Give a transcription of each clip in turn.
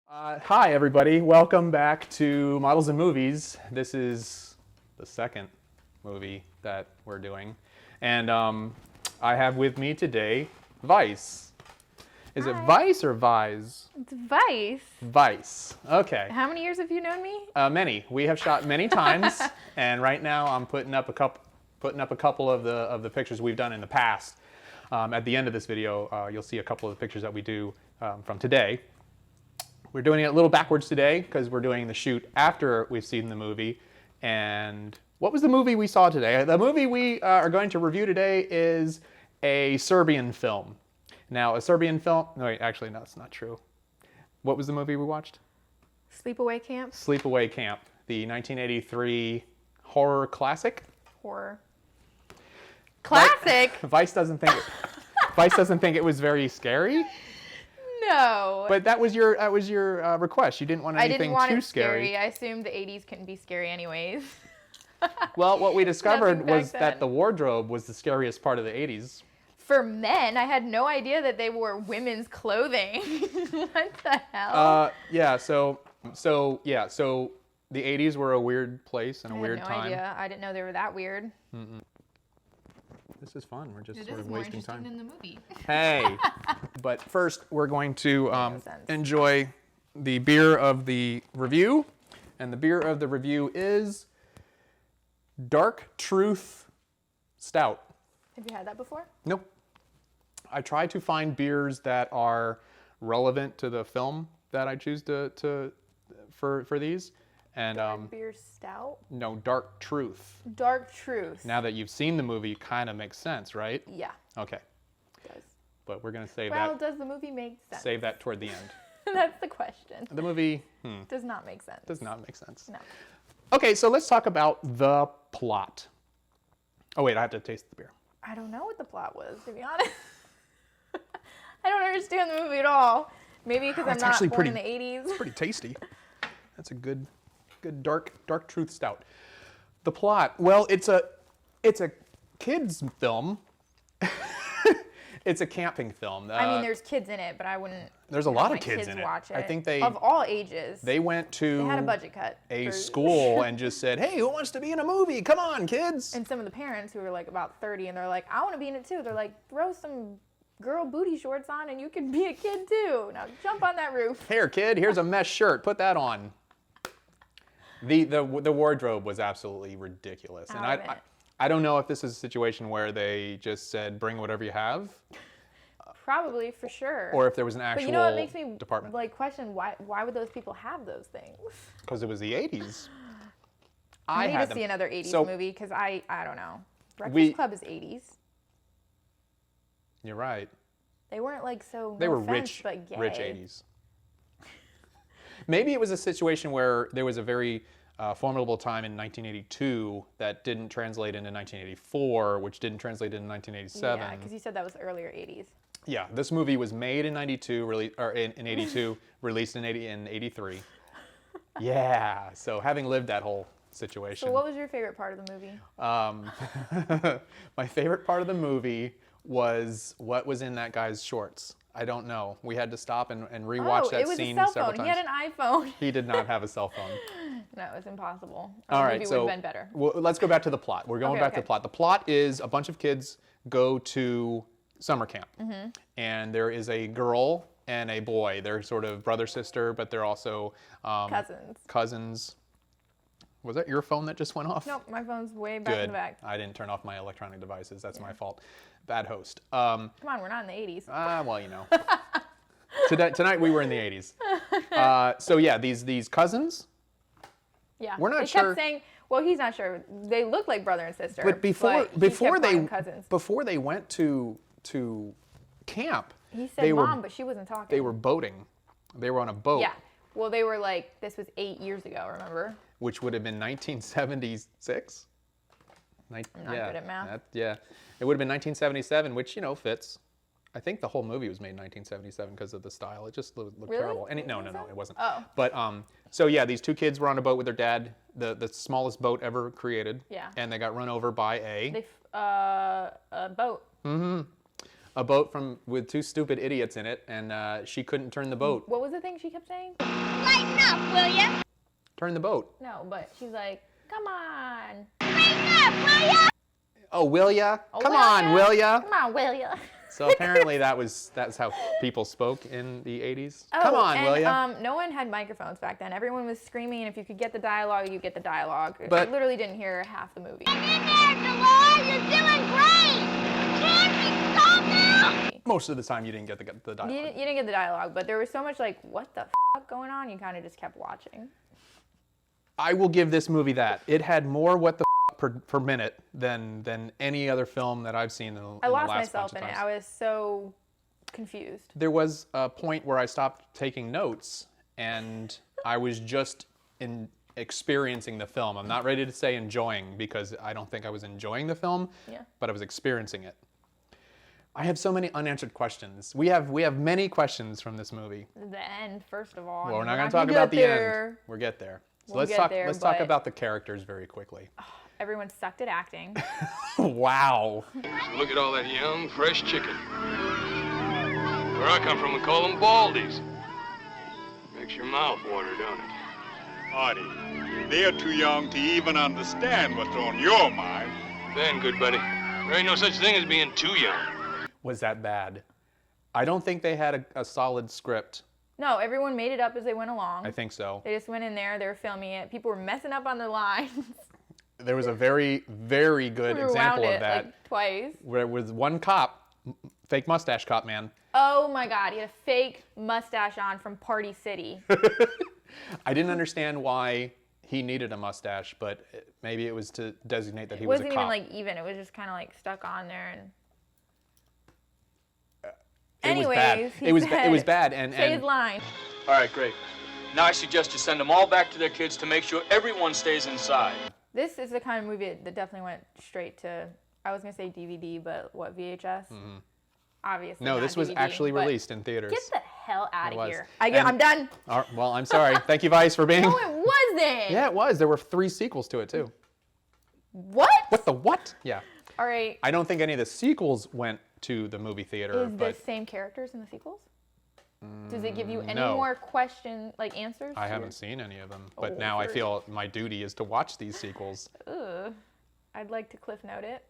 Hi, everybody. Welcome back to Models and Movies. This is the second movie that we're doing. And I have with me today Veiss. Is it Veiss or Veiss? It's Veiss. Veiss. Okay. How many years have you known me? Many. We have shot many times, and right now I'm putting up a couple of the pictures we've done in the past. At the end of this video, you'll see a couple of the pictures that we do from today. We're doing it a little backwards today because we're doing the shoot after we've seen the movie. And what was the movie we saw today? The movie we are going to review today is a Serbian film. Now, a Serbian film... No, wait, actually, no, that's not true. What was the movie we watched? Sleepaway Camp. Sleepaway Camp, the 1983 horror classic. Horror. Classic? Veiss doesn't think it was very scary. No. But that was your request. You didn't want anything I didn't want too it scary. I assumed the 80s couldn't be scary anyways. Well, what we discovered was then. that the wardrobe was the scariest part of the 80s. For men, I had no idea that they wore women's clothing. What the hell? Yeah, so the 80s were a weird place and a weird time. I had no idea. I didn't know they were that weird. This is fun. We're just It sort is of more wasting interesting time. than the movie. Hey, but first we're going to No sense. enjoy the beer of the review, and the beer of the review is Dark Truth Stout. Have you had that before? Nope. I try to find beers that are relevant to the film that I choose for these, and Dark beer stout? no, Dark Truth. Dark Truth. Now that you've seen the movie, kind of makes sense, right? Yeah, Okay, it does. but we're gonna save Well, that. does the movie make sense? Save that toward the end. That's the question. The movie Does not make sense. does not make sense. No. Okay, so let's talk about the plot. Oh wait, I have to taste the beer. I don't know what the plot was, to be honest. I don't understand the movie at all. Maybe because I'm it's not actually born in pretty- the 80s. Pretty tasty. That's a good dark truth stout. The plot. Well, it's a kids film. It's a camping film. I mean, there's kids in it, but I wouldn't. There's a have lot my of kids in it. Watch it. I think they of all ages. They went to They had a budget cut. a for- school and just said, "Hey, who wants to be in a movie? Come on, kids!" And some of the parents who were like about 30, and they're like, "I want to be in it too." They're like, "Throw some girl booty shorts on, and you can be a kid too. Now jump on that roof." Here, kid, here's a mesh shirt. Put that on. The wardrobe was absolutely ridiculous, and Out of it. I don't know if this is a situation where they just said bring whatever you have, Probably, for sure. or if there was an but actual you know what makes me department. like question why would those people have those things? Because it was the 80s. I need had to them. see another 80s So- movie because I don't know. Breakfast We- Club is 80s. You're right. They weren't like so. They no were offense, rich, but gay. rich 80s. Maybe it was a situation where there was a very formidable time in 1982 that didn't translate into 1984, which didn't translate into 1987. Yeah, because you said that was earlier 80s. Yeah, this movie was made in 92, in 82, released in 83. Yeah, so having lived that whole situation. So what was your favorite part of the movie? My favorite part of the movie was what was in that guy's shorts. I don't know. We had to stop and rewatch that it was scene a cell several phone. times. He had an iPhone. He did not have a cell phone. No, it was impossible. All The right, movie so would have been better. well, let's go back to the plot. We're going Okay, back to okay. the plot. The plot is a bunch of kids go to summer camp, Mm-hmm. and there is a girl and a boy. They're sort of brother sister, but they're also cousins. Was that your phone that just went off? Nope, my phone's way back in Good. the back. I didn't turn off my electronic devices. That's my fault. Bad host. Come on, we're not in the 80s. Well, you know. Tonight we were in the 80s. So yeah, these cousins. Yeah. We're not they sure- kept saying, well, he's not sure. They look like brother and sister. But before he before kept they calling them cousins. before they went to camp, He said they were mom, but she wasn't talking. they were boating. They were on a boat, Yeah. Well, they were like, this was 8 years ago, remember? which would have been 1976. I'm not good at math. Yeah, it would have been 1977, which fits. I think the whole movie was made in 1977 because of the style. It just looked Really? terrible. And no, it wasn't. Oh. But so yeah, these two kids were on a boat with their dad, the smallest boat ever created. Yeah. And they got run over by a A boat. a boat with 2 stupid idiots in it, and she couldn't turn the boat. What was the thing she kept saying? Lighten up, will ya? Turn the boat. No, but she's like, come on. Lighten up, will ya? Oh, will ya? Oh, Come will on, ya? will ya? Come on, will ya? So apparently that's how people spoke in the 80s. Oh, Come on, and, will ya? No one had microphones back then. Everyone was screaming, and if you could get the dialogue, you get the dialogue. But- you literally didn't hear half the movie. Get in there, Dolores. You're doing great. Can't we stop now? Most of the time you didn't get the You dialogue. didn't get the dialogue, but there was so much like, what the f going on? You kind of just kept watching. I will give this movie that. It had more what the per minute than any other film that I've seen in the last I lost bunch myself of in it. times. I was so confused. There was a point where I stopped taking notes, and I was just experiencing the film. I'm not ready to say enjoying, because I don't think I was enjoying the film, Yeah. but I was experiencing it. I have so many unanswered questions. We have many questions from this movie. The end, first of all. Well, we're I mean, not going to talk about the there. end. We'll get there. So We'll let's get talk. there, Let's talk but- about the characters very quickly. Everyone sucked at acting. Wow. Look at all that young, fresh chicken. Where I come from, we call them baldies. Makes your mouth water, don't it? Artie, they're too young to even understand what's on your mind. Ben, good buddy, there ain't no such thing as being too young. Was that bad? I don't think they had a solid script. No, everyone made it up as they went along. I think so. They just went in there, they were filming it. People were messing up on their lines. There was a very, very good Rewound example it of that, like twice. where it was one cop, fake mustache cop man. Oh my God, he had a fake mustache on from Party City. I didn't understand why he needed a mustache, but maybe it was to designate that he It was a wasn't cop. even like even. It was just kind of like stuck on there. And It was bad. anyways, he It was said, bad, and say his line. All right, great. Now I suggest you send them all back to their kids to make sure everyone stays inside. This is the kind of movie that definitely went straight to, I was going to say DVD, but what, VHS? Obviously no, not this was DVD, actually but released in theaters. Get the hell out It of was. here. And- I'm done. Well, I'm sorry. Thank you, Veiss, for being. No, it wasn't. Yeah, it was. There were 3 sequels to it too. What? What the what? Yeah. All right. I don't think any of the sequels went to the movie theater, Is but the same characters in the sequels? Does it give you any no. more answers? I to haven't seen any of them. Oh, But now I sorry. feel my duty is to watch these sequels. Ugh. I'd like to cliff note it.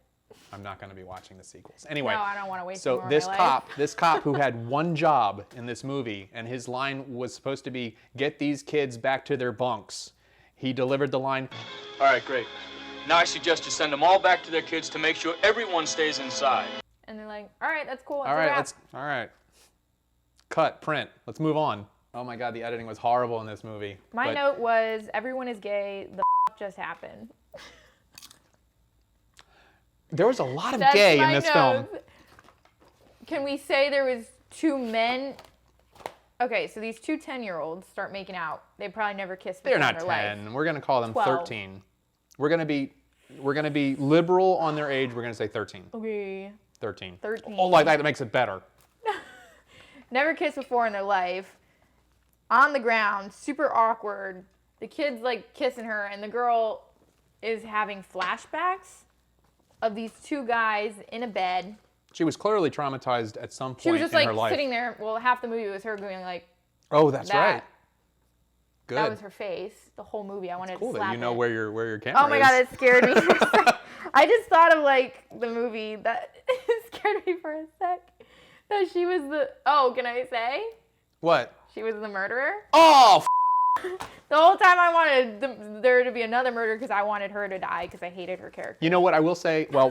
I'm not going to be watching the sequels. Anyway, No, I don't want to waste so more of this my life. this cop who had one job in this movie, and his line was supposed to be, "Get these kids back to their bunks." He delivered the line, All right, great. Now I suggest you send them all back to their kids to make sure everyone stays inside. And they're like, all right, that's cool. all right, cut, print, let's move on. Oh my God, the editing was horrible in this movie. My but note was, everyone is gay. The just happened. there was a lot of That's gay in my this film. note. Can we say there was 2 men? Okay, so these 2 10-year-olds start making out. They probably never kissed before They're not in their 10. life. We're gonna call them 12. 13. We're gonna be liberal on their age. We're gonna say 13. Okay. 13. 13. Oh, like that makes it better. Never kissed before in their life. On the ground, super awkward. The kid's like kissing her, and the girl is having flashbacks of these 2 guys in a bed. She was clearly traumatized at some She was point just in like her life. sitting there. Well, half the movie was her going like Oh, that's that. right. Good. That was her face. The whole movie. I wanted Cool to that slap you know it. where your camera Oh my is. God, it scared me for a sec. I just thought of like the movie that it scared me for a sec. That she was oh, can I say? What? She was the murderer. Oh, The whole time I wanted there to be another murder because I wanted her to die because I hated her character. you know what? I will say. Well,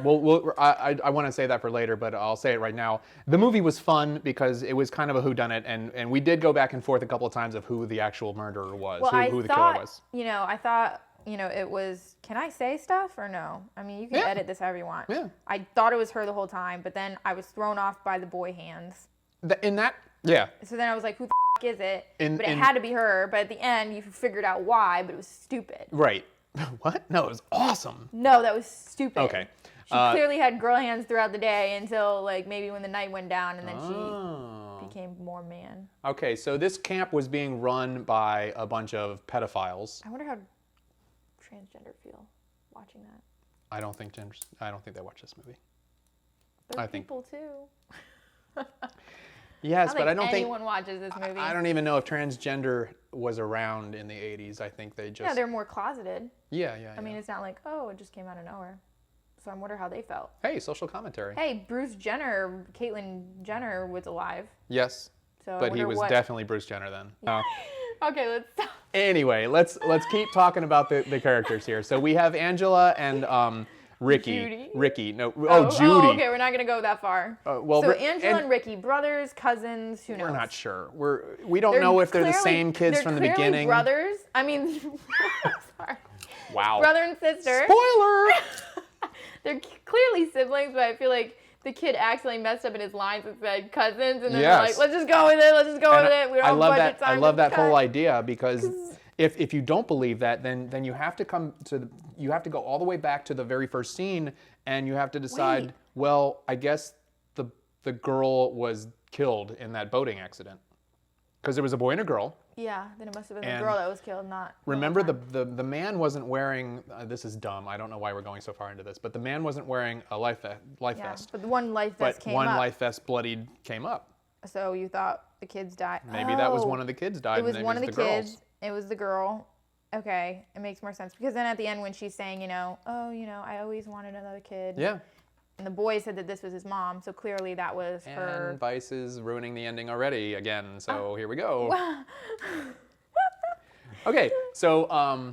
I want to say that for later, but I'll say it right now. The movie was fun because it was kind of a whodunit, and we did go back and forth a couple of times of who the actual murderer was, Well, who the killer was. I thought, it was, can I say stuff or no? I mean, you can Yeah. edit this however you want. Yeah. I thought it was her the whole time, but then I was thrown off by the boy hands. Yeah. So then I was like, who the is it? In- But it in- had to be her. But at the end, you figured out why, but it was stupid. Right. What? No, it was awesome. No, that was stupid. Okay. She clearly had girl hands throughout the day until like maybe when the night went down, and then Oh. she became more man. Okay, so this camp was being run by a bunch of pedophiles. I wonder how transgender feel watching that. I don't think they watch this movie. They're I think- people too. Yes, but I don't think anyone watches this movie. I don't even know if transgender was around in the 80s. I think they just Yeah, they're more closeted. yeah. I mean, it's not like, oh, it just came out of nowhere. So I wonder how they felt. Hey, social commentary. Hey, Bruce Jenner, Caitlyn Jenner was alive. Yes, So I but he wonder was what... definitely Bruce Jenner then. Okay, let's stop. Anyway, let's keep talking about the characters here. So we have Angela and Ricky. Judy? Ricky. No. Judy. Oh, okay, we're not gonna go that far. Well, so Angela and Ricky, brothers, cousins, who knows? We're not sure. We don't know if they're the same kids from the They're clearly beginning. brothers. I mean, sorry. Wow. Brother and sister. Spoiler. They're clearly siblings, but I feel like the kid accidentally messed up in his lines and said cousins, and then they're like, let's just go with it. Let's just go with it. We don't have budget time. I love that whole idea because if you don't believe that, then you have to go all the way back to the very first scene, and you have to decide. Wait. Well, I guess the girl was killed in that boating accident because there was a boy and a girl. Yeah, then it must have been And the girl that was killed, not. Remember the man wasn't wearing. This is dumb. I don't know why we're going so far into this, but the man wasn't wearing a life vest. But the one life vest came one up. life vest bloodied came up. So you thought the kids died. Maybe that was one of the kids died. It was and one of the girls. kids. It was the girl. Okay, it makes more sense because then at the end when she's saying, I always wanted another kid. Yeah. And the boy said that this was his mom, so clearly that was her. And Veiss is ruining the ending already again. So here we go. Okay, so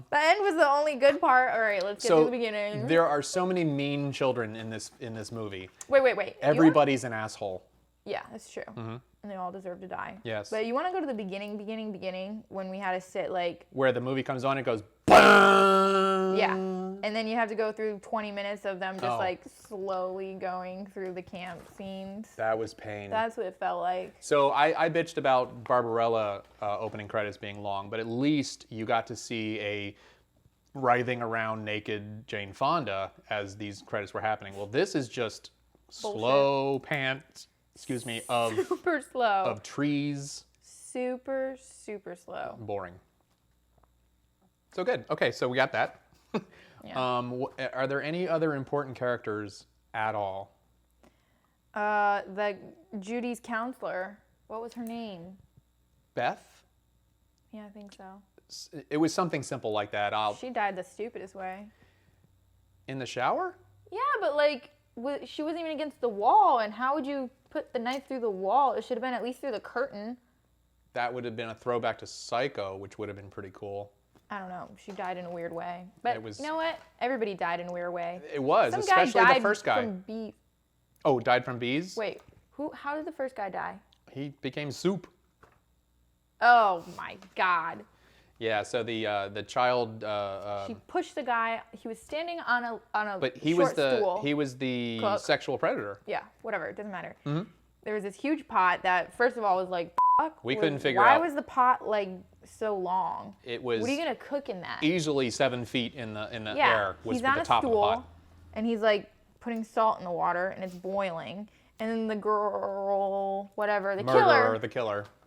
The end was the only good part. All right, let's get to the beginning. There are so many mean children in this movie. Wait. Everybody's an asshole. Yeah, that's true. And they all deserve to die. Yes. But you want to go to the beginning when we had to sit like. Where the movie comes on, it goes. Bang! Yeah, and then you have to go through 20 minutes of them just like slowly going through the camp scenes. That was pain. That's what it felt like. So I bitched about Barbarella opening credits being long, but at least you got to see a writhing around naked Jane Fonda as these credits were happening. Well, this is just slow pants. Excuse me. Of super slow. Of trees. Super slow. Boring. So good. Okay, so we got that. Yeah. Are there any other important characters at all? The Judy's counselor. What was her name? Beth? Yeah, I think so. It was something simple like that. She died the stupidest way. In the shower? Yeah, but like she wasn't even against the wall, and how would you put the knife through the wall? It should have been at least through the curtain. That would have been a throwback to Psycho, which would have been pretty cool. I don't know. She died in a weird way. But It was- you know what? Everybody died in a weird way. It was, Some especially guy died the first guy. From bees. Oh, died from bees? Wait, how did the first guy die? He became soup. Oh my God. Yeah, so the child. She pushed the guy. He was standing on a But he short was the stool. he was the Cook. sexual predator. Yeah, whatever. It doesn't matter. Mm-hmm. There was this huge pot that, first of all, was like, fuck. We couldn't figure why out. Why was the pot like so long? It was. What are you gonna cook in that? Easily 7 feet in the Yeah, air was he's with on the a top stool, of the pot. and he's like putting salt in the water, and it's boiling. And then the girl, whatever, the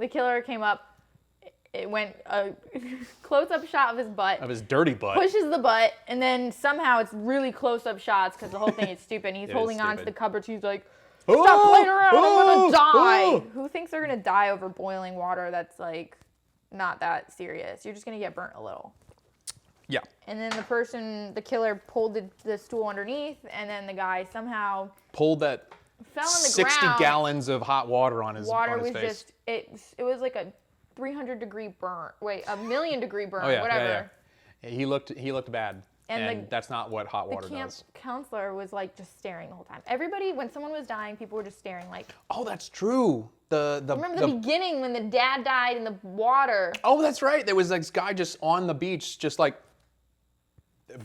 killer came up. It went a close-up shot of his butt. Of his dirty butt. Pushes the butt, and then somehow it's really close-up shots because the whole thing is stupid. And he's holding on to the cupboard. He's like, "Stop playing around! I'm gonna die." Who thinks they're gonna die over boiling water? That's like not that serious. You're just gonna get burnt a little. Yeah. And then the killer pulled the stool underneath, and then the guy somehow pulled that fell on the 60 ground. gallons of hot water on his Water on his was face. just it was like a 300-degree burn. Wait, a million-degree burn. Oh yeah, whatever. yeah. He looked bad, and that's not what hot water The camp does. counselor was like just staring the whole time. Everybody, when someone was dying, people were just staring like. Oh, that's true. Remember the beginning when the dad died in the water? Oh, that's right. There was this guy just on the beach, just like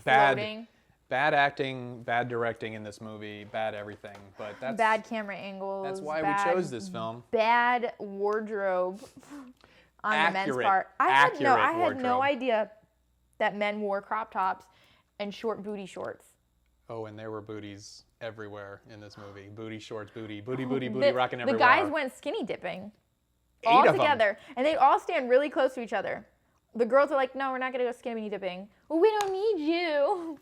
Floating. bad acting, bad directing in this movie, bad everything. But that's Bad camera angles. That's why we chose this film. Bad wardrobe on the men's part. I had no idea that men wore crop tops and short booty shorts. Oh, and there were booties everywhere in this movie. Booty shorts, booty, rocking everywhere. The guys went skinny dipping. 8 all of them. together. And they'd all stand really close to each other. The girls are like, no, we're not going to go skinny dipping. Well, we don't need you.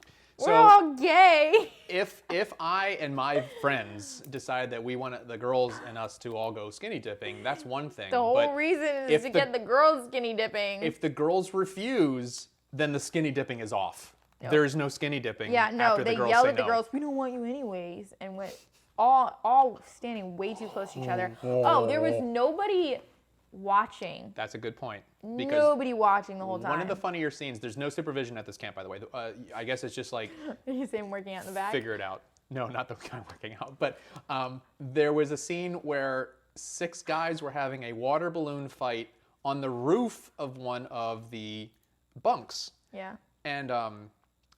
We're all gay. If I and my friends decide that we want the girls and us to all go skinny dipping, that's one thing. The whole reason is to get the girls skinny dipping. If the girls refuse, then the skinny dipping is off. There is no skinny dipping. Yeah, no, after they the girls yelled say at the no. girls, we don't want you anyways, and went all standing way too close to each other. Oh, there was nobody watching. That's a good point. Nobody watching the whole time. One of the funnier scenes, there's no supervision at this camp, by the way. I guess it's just like, You say him working out in the back? figure it out. No, not the kind of working out. But there was a scene where 6 guys were having a water balloon fight on the roof of one of the bunks. Yeah. And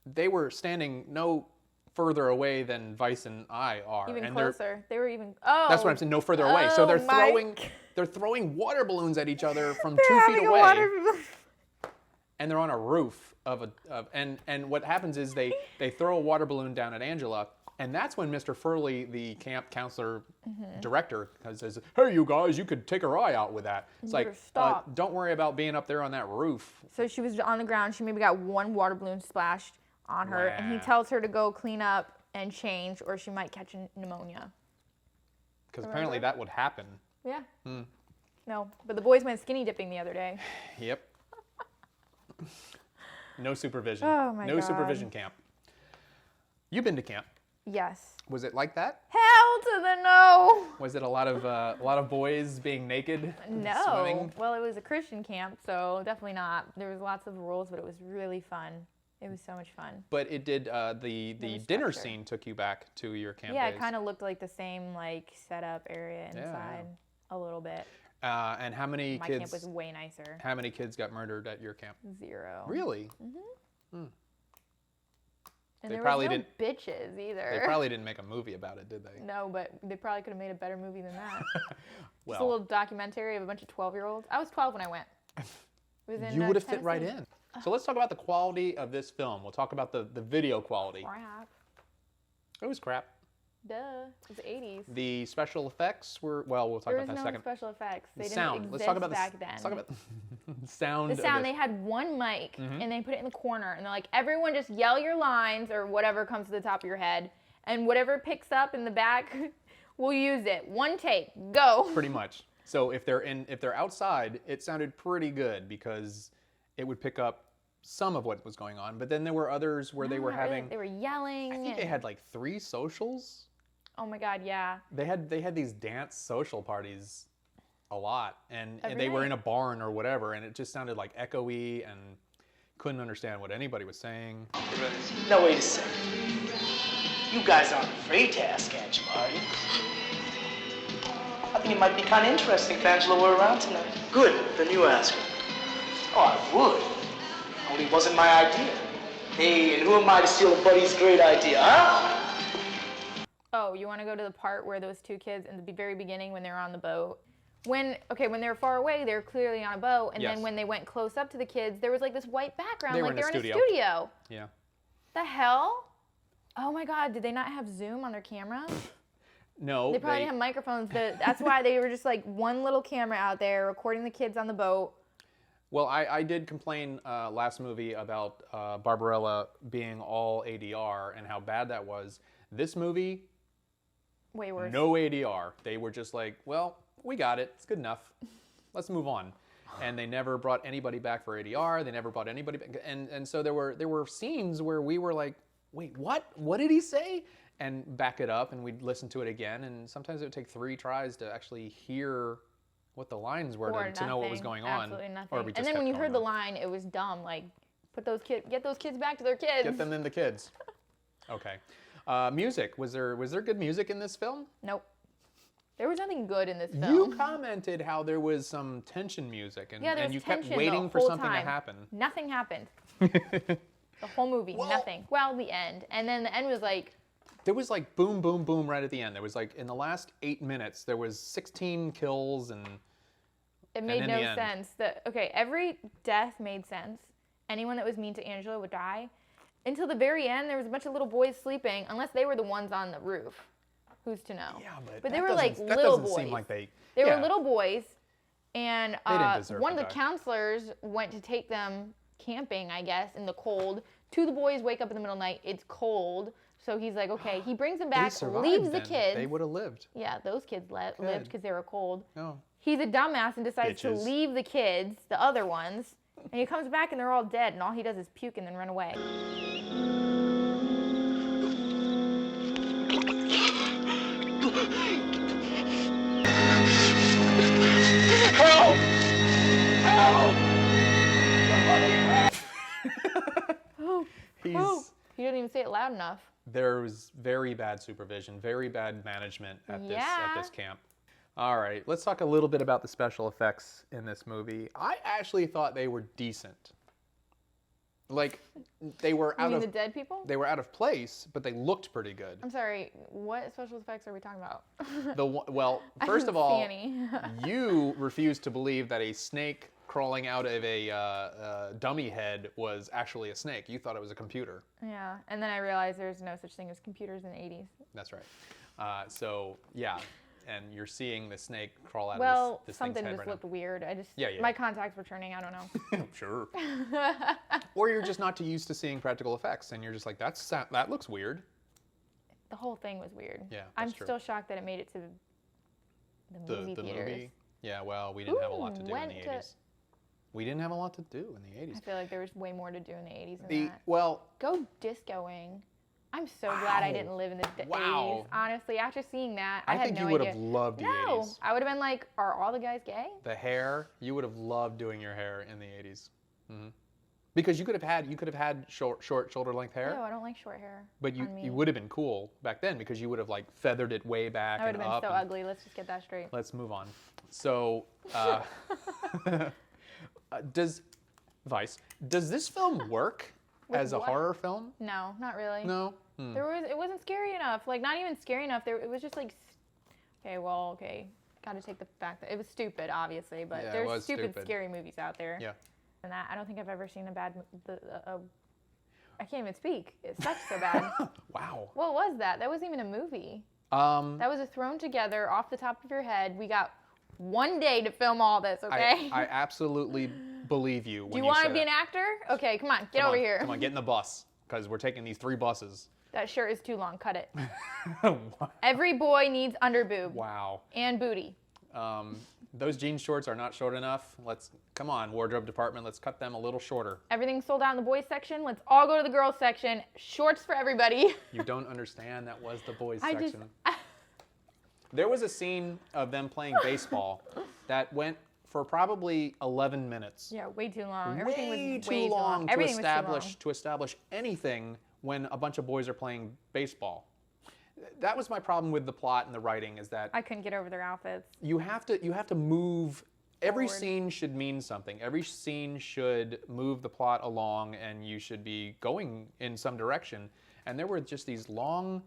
they were standing no further away than Veiss and I are. Even and closer. They were even, oh. That's what I'm saying, no further away. So they're my they're throwing water balloons at each other from They're 2 having feet a away. water And they're on a roof and what happens is they throw a water balloon down at Angela, and that's when Mr. Furley, the camp counselor director, says, "Hey, you guys, you could take her eye out with that." It's like, stop. don't worry about being up there on that roof. So she was on the ground. She maybe got one water balloon splashed on her, and he Wow. tells her to go clean up and change, or she might catch pneumonia. Because apparently that would happen. Yeah. No, but the boys went skinny dipping the other day. Yep. No supervision. Oh my no God. supervision camp. You've been to camp. Yes. Was it like that? Hell to the no. Was it a lot of boys being naked? No. Swimming? Well, it was a Christian camp, so definitely not. There was lots of rules, but it was really fun. It was so much fun. But it did. The dinner scene took you back to your camp Yeah, days. it kind of looked like the same like setup area inside a little bit. And how many My kids? camp was way nicer. How many kids got murdered at your camp? 0. Really? And They there probably was no didn't- bitches either. They probably didn't make a movie about it, did they? No, but they probably could have made a better movie than that. Well, Just a little documentary of a bunch of 12-year-olds. I was 12 when I went. It was in, you would have fit right Tennessee. in. So let's talk about the quality of this film. We'll talk about the video quality. Crap. It was crap. Duh. It was the 80s. The special effects were, well, we'll talk There about was that no in a second. special effects. They The didn't sound. exist Let's talk about back then. Let's talk about the sound. The sound, of they this. had one mic and they put it in the corner and they're like, everyone just yell your lines or whatever comes to the top of your head and whatever picks up in the back, we'll use it. One take, go. Pretty much. So if they're outside, it sounded pretty good because it would pick up some of what was going on. But then there were others where they were Not really. having. They were yelling. I think they had like 3 socials. Oh my God, yeah. They had these dance social parties a lot, and Every they were night. in a barn or whatever, and it just sounded like echoey and couldn't understand what anybody was saying. Now wait a second. You guys aren't afraid to ask Angela, are you? I think it might be kind of interesting if Angela were around tonight. Good, then you ask her. Oh, I would. Only it wasn't my idea. Hey, and who am I to steal a buddy's great idea, huh? Oh, you want to go to the part where those 2 kids in the very beginning when they were on the boat? When they were far away, they were clearly on a boat, and Yes. then when they went close up to the kids, there was like this white background, They were like in a they're in a studio. studio. Yeah. The hell? Oh my God, did they not have Zoom on their camera? No. They probably didn't have microphones. That's why they were just like one little camera out there recording the kids on the boat. Well, I did complain last movie about Barbarella being all ADR and how bad that was. This movie, Way worse. no ADR. They were just like, well, we got it. It's good enough. Let's move on. And they never brought anybody back for ADR. They never brought anybody back. And so there were scenes where we were like, wait, what? What did he say? And back it up, and we'd listen to it again. And sometimes it would take 3 tries to actually hear what the lines were Or to know what was nothing. going on. Absolutely nothing. Or we just And then kept when you going heard the on. line, it was dumb. Like, get those kids back to their kids. Get them in the kids. Okay. Music. Was there good music in this film? Nope. There was nothing good in this film. You commented how there was some tension music, and, Yeah, there and was you kept tension waiting the for whole something time. to happen. Nothing happened. The whole movie, nothing. Well, the end. And then the end was like, There was like boom, boom, boom right at the end. There was like, in the last 8 minutes, there was 16 kills and... it made in no the end- sense. Okay, every death made sense. Anyone that was mean to Angela would die. Until the very end, there was a bunch of little boys sleeping, unless they were the ones on the roof. Who's to know? Yeah, but they that were doesn't- like that little doesn't boys. seem like they They yeah. were little boys, and They didn't deserve one to of the die. counselors went to take them camping, I guess, in the cold Two of the boys wake up in the middle of the night. It's cold. So he's like, okay. He brings them back, survived leaves the then. kids. They would have lived. Yeah, those kids lived Good. because they were cold. Oh. He's a dumbass and decides to Bitches. leave the kids, the other ones, and he comes back and they're all dead, and all he does is puke and then run away. Help! Help! He's, He didn't even say it loud enough. there's very bad supervision, very bad management at Yeah. this camp. All right, let's talk a little bit about the special effects in this movie. I actually thought they were decent. Like, they were You out mean of the dead people? they were out of place, but they looked pretty good. I'm sorry, what special effects are we talking about? Well, I first of didn't see all, any. you refused to believe that a snake crawling out of a dummy head was actually a snake. You thought it was a computer. Yeah, and then I realized there's no such thing as computers in the 80s. That's right. So yeah, and you're seeing the snake crawl out Well, of this thing's something head just right looked weird. Yeah. My contacts were turning, I don't know. now. Sure. Or you're just not too used to seeing practical effects, and you're just like, that looks weird. The whole thing was weird. Yeah, I'm that's true. still shocked that it made it to the movie The theaters. movie. Yeah. Well, we didn't have a lot to do in went the to- 80s. We didn't have a lot to do in the 80s. I feel like there was way more to do in the 80s than that. Well, Go discoing. I'm so glad I didn't live in the 80s. Honestly, after seeing that, I I had think no you would idea. have loved the No, 80s. I would have been like, are all the guys gay? The hair, you would have loved doing your hair in the 80s. Because you could have had short shoulder length hair, No, I don't like short hair. but on me. you would have been cool back then because you would have like feathered it way back I would and have been up. so and- ugly. Let's just get that straight. Let's move on. So, does this film work as a what? horror film? No, not really. No. It wasn't scary enough. Like, not even scary enough. It was just like, okay. Got to take the fact that it was stupid, obviously, but Yeah, it there's was stupid, stupid. scary movies out there. Yeah. And that I don't think I've ever seen a bad. I can't even speak. It sucks so bad. Wow. What was that? That wasn't even a movie. That was a thrown together off the top of your head. We got one day to film all this, okay? I absolutely believe you. Do you want to be an actor? Okay, come on, get over here. Come on, get in the bus because we're taking these 3 buses. That shirt is too long. Cut it. Every boy needs underboob Wow. and booty. Those jean shorts are not short enough. Come on, wardrobe department. Let's cut them a little shorter. Everything's sold out in the boys section. Let's all go to the girls section. Shorts for everybody. You don't understand. That was the boys I just- section. There was a scene of them playing baseball that went for probably 11 minutes. Yeah, way too long. Everything Way was too way long to Everything was establish too long. anything when a bunch of boys are playing baseball. That was my problem with the plot and the writing, is that I couldn't get over their outfits. you have to move. Every Forward. scene should mean something. Every scene should move the plot along, and you should be going in some direction. And there were just these long.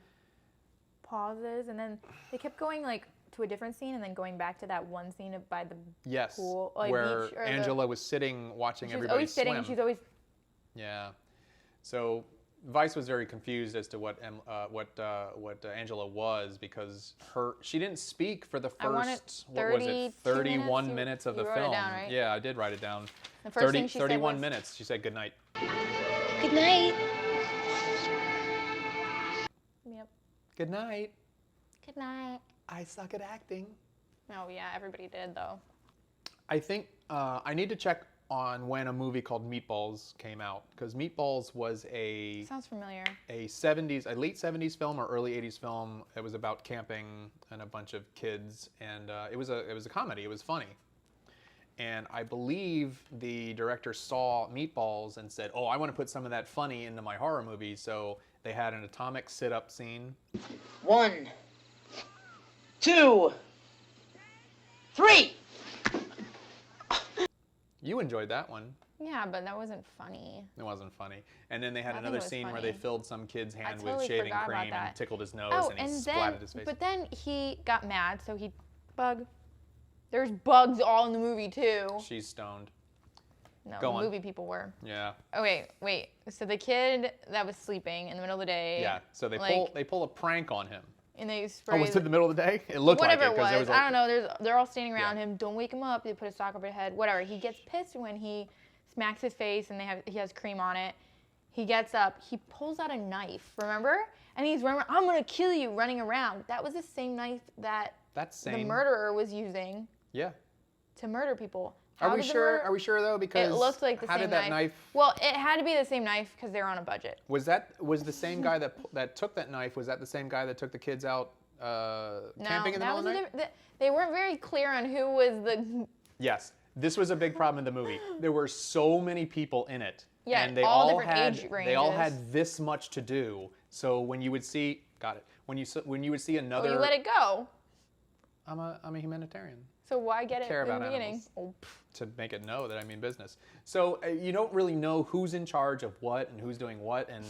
Pauses, and then they kept going like to a different scene, and then going back to that one scene by the Yes, pool, like, where beach, or Angela was sitting watching She's everybody always sitting, swim. and she's always. Yeah, so Veiss was very confused as to what Angela was, because she didn't speak for the I wanted first 31 minutes. minutes of You the wrote it film. down, right? Yeah, I did write it down. The first thing she said 31 was- minutes. She said good night. Good night. Yep. Good night. Good night. I suck at acting. Oh yeah, everybody did though. I think I need to check on when a movie called Meatballs came out, because Meatballs was a Sounds familiar. late 70s film or early 80s film. It was about camping and a bunch of kids, and it was a comedy. It was funny. And I believe the director saw Meatballs and said, "Oh, I want to put some of that funny into my horror movie." So they had an atomic sit-up scene. 1, 2, 3. You enjoyed that one. Yeah, but that wasn't funny. It wasn't funny. And then they had I think another it was scene where they funny. filled some kid's hand totally with shaving forgot about cream and that. tickled his nose, Oh, and he and splattered then, his face. but then he got mad, so he bug. There's bugs all in the movie too. She's stoned. No, Go the on. movie people were. Yeah. Oh wait. So the kid that was sleeping in the middle of the day. Yeah. So they like, pull a prank on him. And they Oh, spray. was it the middle of the day? It looked whatever like it, because there was. was I don't know. They're all standing around Yeah. him. Don't wake him up. They put a sock over his head. Whatever. He gets pissed when he smacks his face and he has cream on it. he gets up, he pulls out a knife, remember? And he's running, I'm gonna kill you, running around. That was the same knife that the murderer was using to murder people. Are we sure? Are we sure though? Because it looked like the how same did that knife? Well, it had to be the same knife because they were on a budget. Was the same guy that took that knife? Was that the same guy that took the kids out camping in the middle of the night? They weren't very clear on who was the. Yes, this was a big problem in the movie. There were so many people in it, and they all all different had age ranges. they all had this much to do. So when you would see, when you would see another. Oh, you let it go. I'm a humanitarian. So why get it Care in the about beginning? Animals. To make it know that I mean business. So you don't really know who's in charge of what and who's doing what, and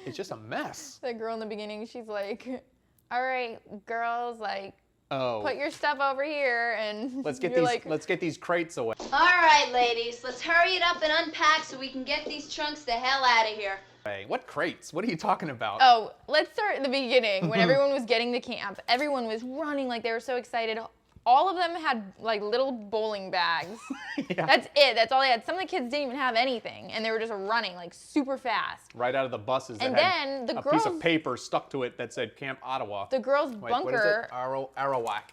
it's just a mess. The girl in the beginning, she's like, all right, girls, like, oh, put your stuff over here, and let's get these crates away. All right, ladies, let's hurry it up and unpack so we can get these trunks the hell out of here. Hey, what crates? What are you talking about? Oh, let's start at the beginning. When everyone was getting to camp, everyone was running like they were so excited. All of them had like little bowling bags. Yeah. That's it. That's all they had. Some of the kids didn't even have anything, and they were just running like super fast. Right out of the buses. And that then had the a girls, piece of paper stuck to it that said Camp Ottawa. the girls' Wait, bunker. what is it? Arawak.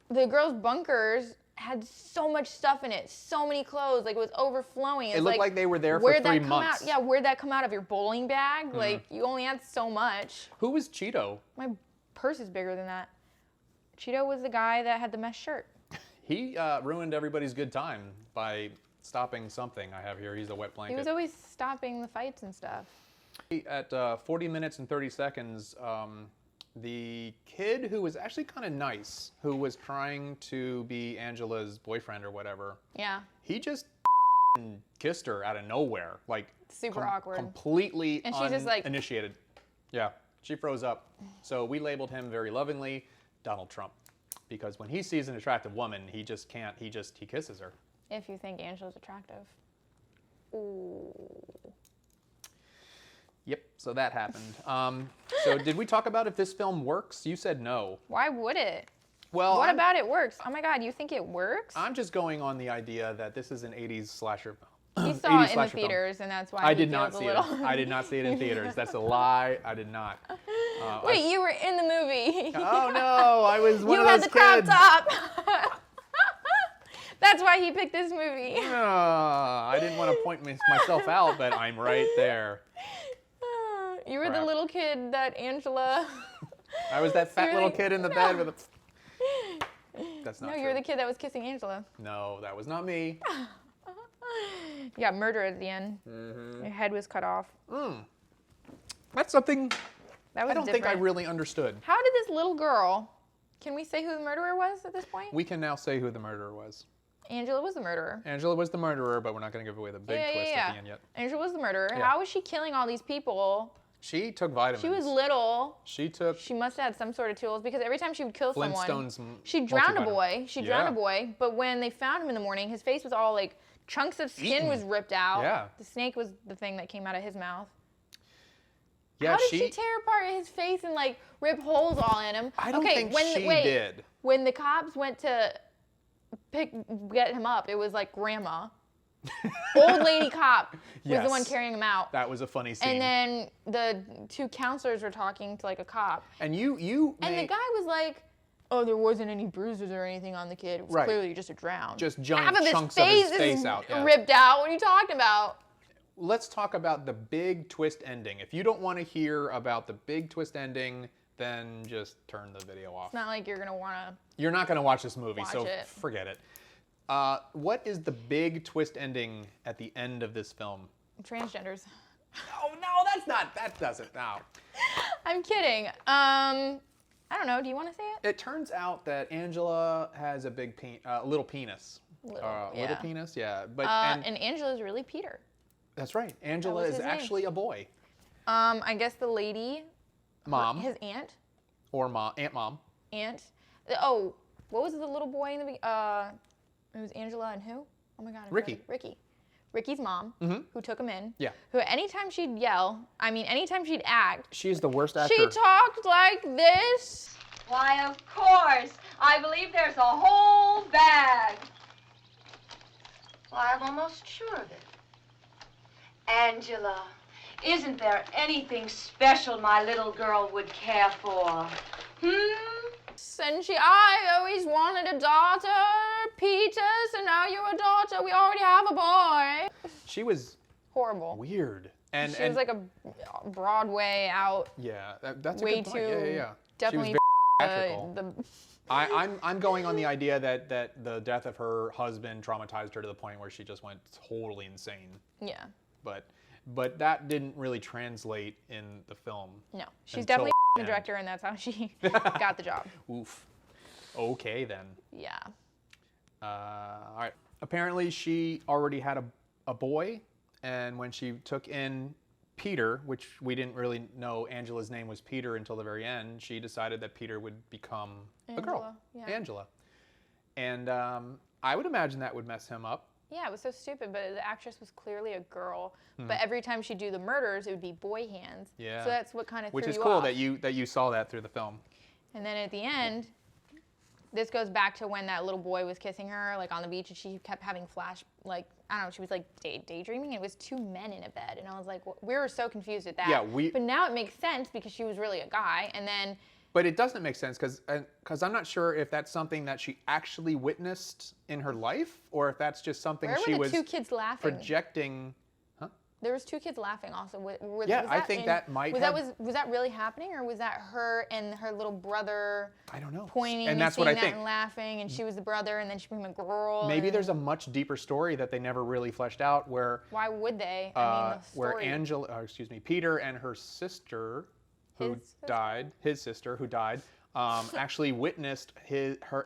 The girls' bunkers had so much stuff in it, so many clothes, like it was overflowing. It looked like they were there for 3 months. Yeah, where'd that come out of your bowling bag? Like you only had so much. Who was Cheeto? My purse is bigger than that. Cheeto was the guy that had the mesh shirt. He ruined everybody's good time by stopping something I have here. He's a wet blanket. He was always stopping the fights and stuff. At 40 minutes and 30 seconds, the kid who was actually kind of nice, who was trying to be Angela's boyfriend or whatever, Yeah. he just kissed her out of nowhere, like Super awkward. completely And she's just like- uninitiated. Yeah, she froze up. So we labeled him very lovingly Donald Trump, because when he sees an attractive woman, he just can't. He kisses her. If you think Angela's attractive. Ooh. Yep. So that happened. So did we talk about if this film works? You said no. Why would it? Well, What about it works? Oh my God, you think it works? I'm just going on the idea that this is an 80s slasher film. He saw it in the slasher film. theaters, and that's why I he did not feels see a it. little... I did not see it in theaters. That's a lie. I did not. Wait, you were in the movie. Oh no, I was one You of had those the crop kids. top. That's why he picked this movie. I didn't want to point myself out, but I'm right there. You were the Crap. little kid that Angela... I was that fat You're little like, kid in the no. bed with a... That's not No, true. you're the kid that was kissing Angela. No, that was not me. You got murdered at the end. Mm-hmm. Your head was cut off. That's something That was I don't think I different. really understood. How did this little girl... Can we say who the murderer was at this point? We can now say who the murderer was. Angela was the murderer. Angela was the murderer, but we're not going to give away the big twist at the end yet. Angela was the murderer. Yeah. How was she killing all these people? She took vitamins. She was little. She took She must have had some sort of tools because every time she would kill someone, Flintstones. she drowned a multivitamin. boy. She drowned a Yeah. boy. But when they found him in the morning, his face was all like chunks of skin Eaten. was ripped out. Yeah. The snake was the thing that came out of his mouth. Yeah, How did she tear apart his face and like rip holes all in him? I don't think she did. When the cops went to get him up, it was like grandma. Old lady cop was the one Yes. carrying him out. That was a funny scene. And then the two counselors were talking to like a cop. And you And the guy was like, oh, there wasn't any bruises or anything on the kid. It was Right. clearly just a drown. just giant Half of chunks of his is face out. Yeah. ripped out. What are you talking about? Let's talk about the big twist ending. If you don't want to hear about the big twist ending, then just turn the video off. It's not like you're going to want to... You're not going to watch this movie, Watch so it. forget it. What is the big twist ending at the end of this film? Transgenders. Oh, no, that doesn't, no. I'm kidding. I don't know. Do you want to say it? It turns out that Angela has a big little penis. Little, Little yeah. penis, yeah. But And Angela's really Peter. that's right. Angela was is his name. actually a boy. I guess the lady... Mom. His aunt. Or mom. Aunt Mom. Aunt. Oh, what was the little boy in the... it was Angela and who? Oh my God. I Ricky. forgot. Ricky. Ricky's mom, who took him in. Yeah. Who anytime she'd yell, anytime she'd act, She's the worst actor. she talked like this. Why, of course. I believe there's a whole bag. Why, I'm almost sure of it. Angela, Isn't there anything special my little girl would care for? And I always wanted a daughter, Peters, and now you're a daughter. We already have a boy. She was horrible. Weird. And she was like a Broadway out. Yeah, that's way a good point. too. Yeah. Definitely she was very theatrical. I'm going on the idea that the death of her husband traumatized her to the point where she just went totally insane. Yeah. But that didn't really translate in the film. No, she's definitely the director, and that's how she got the job. Oof. Okay then. Yeah. All right. Apparently, she already had a boy, and when she took in Peter, which we didn't really know Angela's name was Peter until the very end, she decided that Peter would become a girl, Angela. And I would imagine that would mess him up. Yeah, it was so stupid, but the actress was clearly a girl. But every time she'd do the murders, it would be boy hands. Yeah. So that's what kind of threw you off. Which is cool that you saw that through the film. And then at the end, this goes back to when that little boy was kissing her, like on the beach, and she kept having I don't know, she was like daydreaming, and it was two men in a bed. And I was like, we were so confused at that. Yeah, but now it makes sense because she was really a guy, and then... But it doesn't make sense because I'm not sure if that's something that she actually witnessed in her life, or if that's just something she was two kids laughing? Projecting. Huh? There was two kids laughing also. I think that might have... Was that really happening, or was that her and her little brother? I don't know. Pointing and that's seeing what I that think. And laughing, and she was the brother, and then she became a girl. Maybe there's a much deeper story that they never really fleshed out. Where? Why would they? I mean, the story. Where Peter and her sister, his sister who died, actually witnessed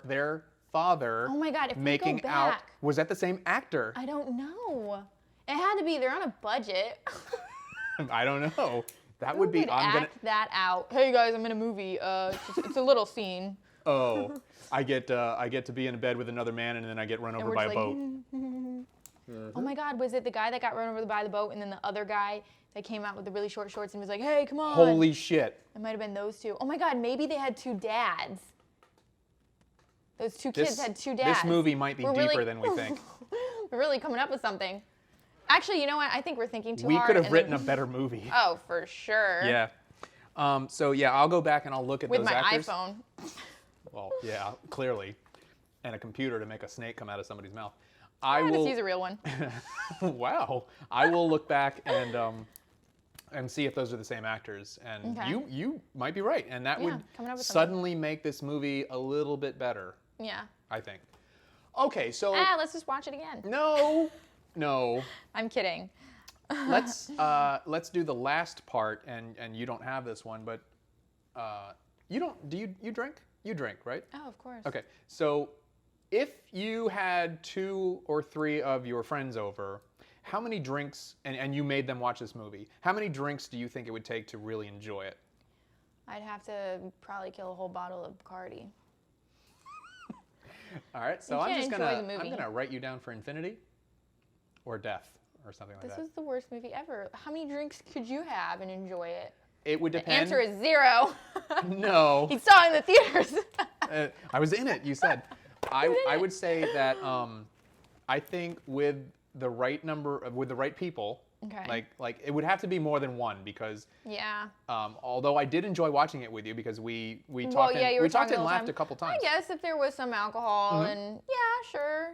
their father. Oh my God! If making we go out. back, Was that the same actor? I don't know. It had to be. They're on a budget. I don't know. That Who would be. would act that out. Hey guys, I'm in a movie. It's a little scene. Oh, I get to be in bed with another man, and then I get run over by a boat. Oh my God, was it the guy that got run over by the boat, and then the other guy that came out with the really short shorts and was like, "Hey, come on." Holy shit. It might have been those two. Oh my God, maybe they had two dads. Those two kids had two dads. This movie might be deeper than we think. We're really coming up with something. Actually, you know what? I think we're thinking too hard. We could have written a better movie. Oh, for sure. Yeah. So yeah, I'll go back and I'll look at those actors. With my iPhone. Well, yeah, clearly. And a computer to make a snake come out of somebody's mouth. I will just use a real one. Wow. I will look back and see if those are the same actors. And you might be right. And that would suddenly make this movie a little bit better. Yeah. I think. Okay, so let's just watch it again. No. I'm kidding. Let's do the last part, and you don't have this one, but you don't. Do you drink? You drink, right? Oh, of course. Okay, so if you had 2 or 3 of your friends over, how many drinks, and you made them watch this movie, how many drinks do you think it would take to really enjoy it? I'd have to probably kill a whole bottle of Bacardi. All right, so I'm gonna write you down for infinity or death or something like that. This was the worst movie ever. How many drinks could you have and enjoy it? It would depend. The answer is 0. No. He saw it in the theaters. I was in it, you said. I would say that I think with the right people, like it would have to be more than 1 because although I did enjoy watching it with you because we talked and laughed a couple times. I guess if there was some alcohol and sure.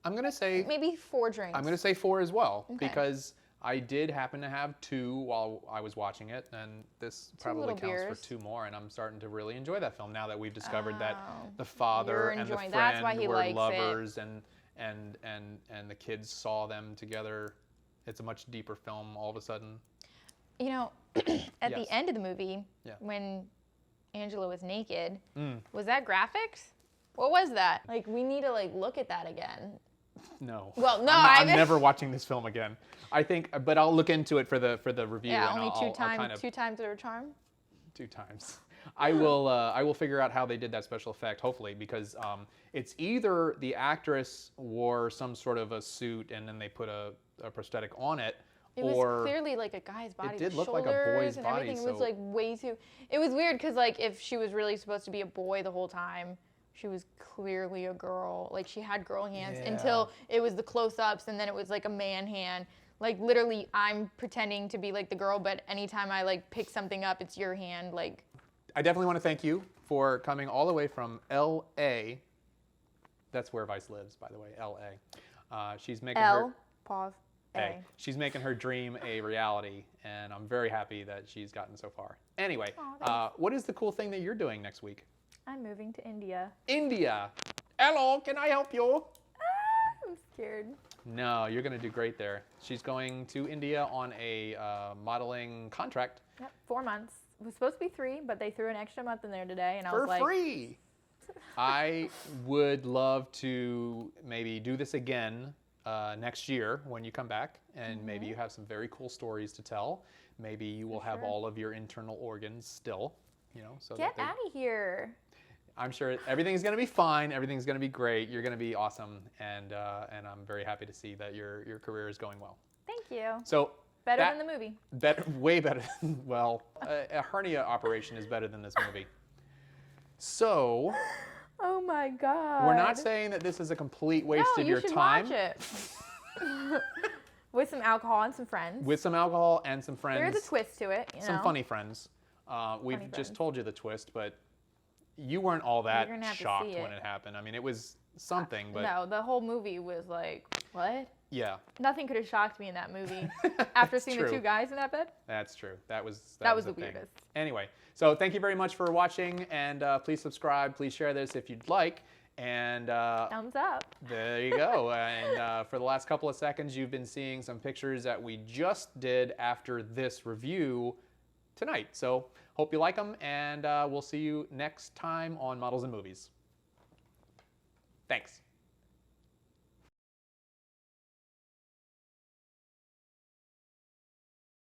I'm gonna say maybe 4 drinks. I'm gonna say 4 as well because I did happen to have 2 while I was watching it, and this probably counts for 2 more. And I'm starting to really enjoy that film now that we've discovered that the father and the friend were lovers, and the kids saw them together. It's a much deeper film all of a sudden. You know, at the end of the movie, when Angela was naked, was that graphics? What was that? Like, we need to look at that again. No. Well, no, I'm never watching this film again. I think, but I'll look into it for the review. Yeah, and only I'll 2 times their charm. 2 times. I will figure out how they did that special effect, hopefully, because it's either the actress wore some sort of a suit and then they put a prosthetic on it, It or was clearly like a guy's body. It did the look like a boy's and body. Everything was like way too. It was weird because if she was really supposed to be a boy the whole time, she was clearly a girl. Like she had girl hands until it was the close-ups, and then it was like a man hand. Like literally, I'm pretending to be like the girl, but anytime I like pick something up, it's your hand. Like. I definitely want to thank you for coming all the way from L.A. That's where Veiss lives, by the way, L.A. She's making She's making her dream a reality, and I'm very happy that she's gotten so far. Anyway, what is the cool thing that you're doing next week? I'm moving to India. India. Hello, can I help you? I'm scared. No, you're going to do great there. She's going to India on a modeling contract. Yep, 4 months. It was supposed to be 3, but they threw an extra month in there today, and I was like... For free! I would love to maybe do this again next year when you come back, and maybe you have some very cool stories to tell. Maybe you will have all of your internal organs still, you know. So get out of here. I'm sure everything's going to be fine. Everything's going to be great. You're going to be awesome, and I'm very happy to see that your career is going well. Thank you. So better than the movie. Way better. Well, a hernia operation is better than this movie. So. Oh my God. We're not saying that this is a complete waste of your time. No, you should watch it. With some alcohol and some friends. With some alcohol and some friends. There's a twist to it, you know. Some funny friends. We've just told you the twist, but you weren't all that shocked when it happened. I mean, it was something, but... No, the whole movie was like, what? Yeah. Nothing could have shocked me in that movie after seeing the 2 guys in that bed. That's true. That was the weirdest. Anyway, so thank you very much for watching, and please subscribe. Please share this if you'd like. And thumbs up. There you go. And for the last couple of seconds, you've been seeing some pictures that we just did after this review tonight. So hope you like them, and we'll see you next time on Models and Movies. Thanks.